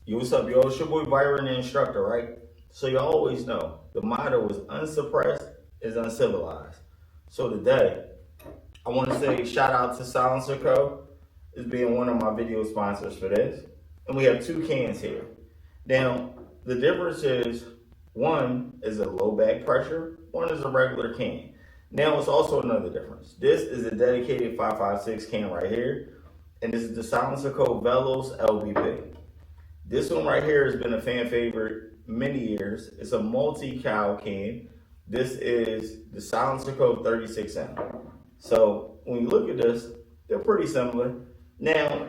Yo, what's up, yo? It's your boy Byron, the instructor, right? So you always know the motto is unsuppressed is uncivilized. So today, I want to say shout out to Silencer Co. as being one of my video sponsors for this. And we have two cans here. Now, the difference is one is a low back pressure, one is a regular can. Now, it's also another difference. This is a dedicated 556 can right here, and this is the Silencer Co. Velos LBP. This one right here has been a fan favorite many years. It's a multi-cal can. This is the Silencer Co. 36M. So when you look at this, they're pretty similar. Now,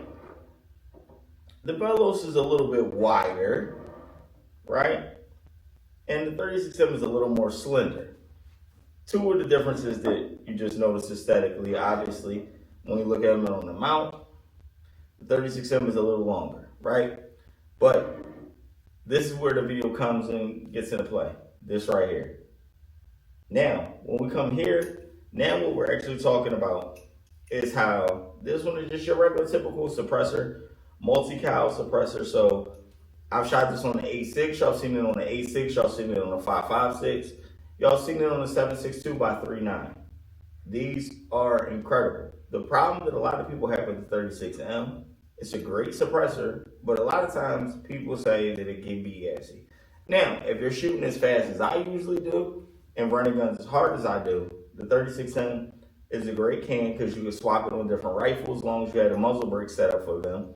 the Velos is a little bit wider, right? And the 36M is a little more slender. Two of the differences that you just notice aesthetically, obviously, when you look at them on the mount, the 36M is a little longer, right? But this is where the video comes and gets into play. This right here. Now, when we come here, now what we're actually talking about is how this one is just your regular typical suppressor, multi-cal suppressor. So I've shot this on the 8.6, y'all seen it on the 8.6, y'all seen it on the 5.56, y'all seen it on the 7.62 by 3.9. These are incredible. The problem that a lot of people have with the 36M, it's a great suppressor, but a lot of times people say that it can be gassy. Now, if you're shooting as fast as I usually do and running guns as hard as I do, the 36M is a great can because you can swap it on different rifles as long as you had a muzzle brake set up for them.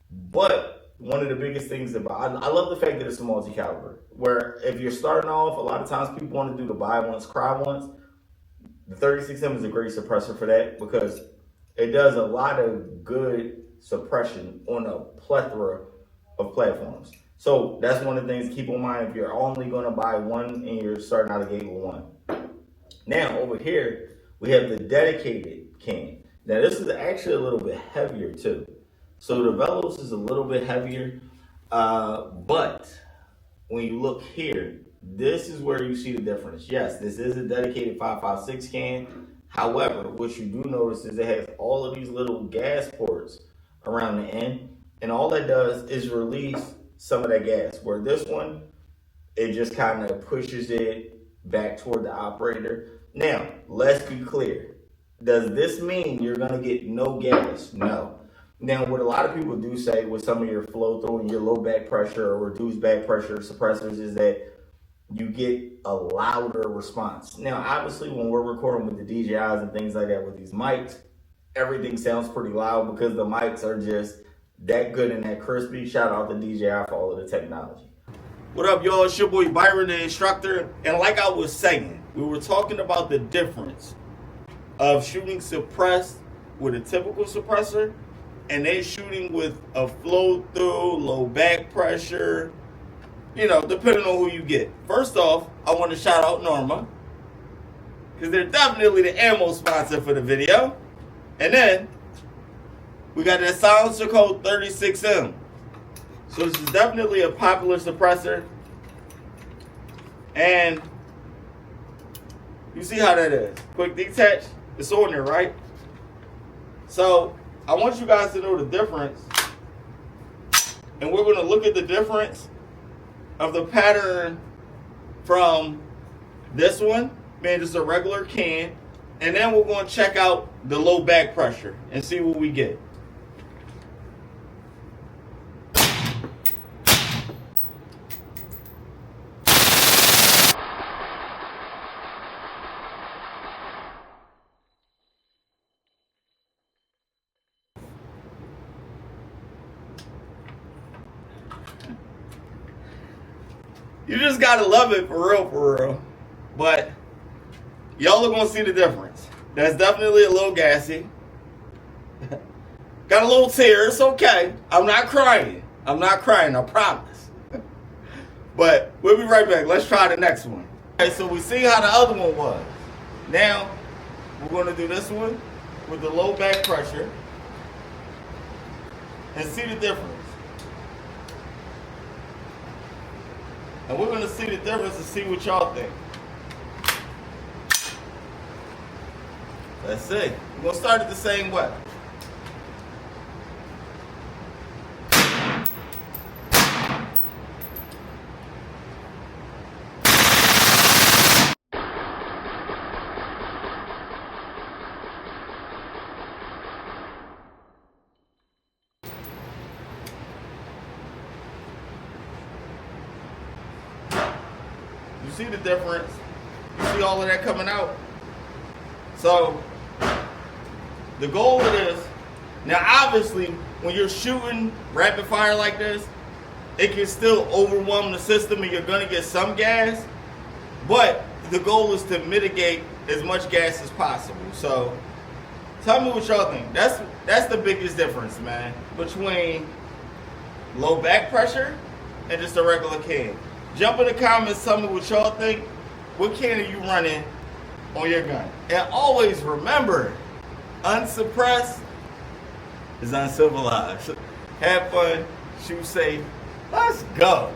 But one of the biggest things about I love the fact that it's a multi-caliber, where if you're starting off, a lot of times people want to do the buy once, cry once. The 36M is a great suppressor for that because it does a lot of good suppression on a plethora of platforms. So that's one of the things to keep in mind if you're only going to buy one and you're starting out a gate with one. Now over here, we have the dedicated can. Now this is actually a little bit heavier too. So the Velos is a little bit heavier, but when you look here, this is where you see the difference. Yes, this is a dedicated 5.56 can. However, what you do notice is it has all of these little gas ports around the end, and all that does is release some of that gas, where this one, it just kind of pushes it back toward the operator. Now, let's be clear. Does this mean you're going to get no gas? No. Now, what a lot of people do say with some of your flow through and your low back pressure or reduced back pressure suppressors is that you get a louder response. Now, obviously, when we're recording with the DJIs and things like that with these mics, everything sounds pretty loud because the mics are just that good and that crispy. Shout out to DJI for all of the technology. What up, y'all? It's your boy Byron, the instructor. And like I was saying, we were talking about the difference of shooting suppressed with a typical suppressor and then shooting with a flow through, low back pressure, you know, depending on who you get. First off, I want to shout out Norma because they're definitely the ammo sponsor for the video. And then we got that Silencer Co. 36M. So this is definitely a popular suppressor. And you see how that is. Quick detach, it's on there, right? So I want you guys to know the difference. And we're going to look at the difference of the pattern from this one, being just a regular can. And then we're going to check out the low back pressure and see what we get. You just gotta love it for real. But y'all are gonna see the difference. That's definitely a little gassy. Got a little tear, it's okay. I'm not crying, I promise. But we'll be right back. Let's try the next one. Okay, so we see how the other one was. Now, we're gonna do this one with the low back pressure and see the difference. And we're going to see the difference and see what y'all think. Let's see. We're going to start it the same way. see the difference? You see all of that coming out? So the goal of this, now obviously when you're shooting rapid fire like this, it can still overwhelm the system and you're gonna get some gas, but the goal is to mitigate as much gas as possible. So tell me what y'all think. That's the biggest difference, man, between low back pressure and just a regular can. Jump in the comments, tell me what y'all think. What can are you running on your gun? And always remember, unsuppressed is uncivilized. Have fun, shoot safe, let's go.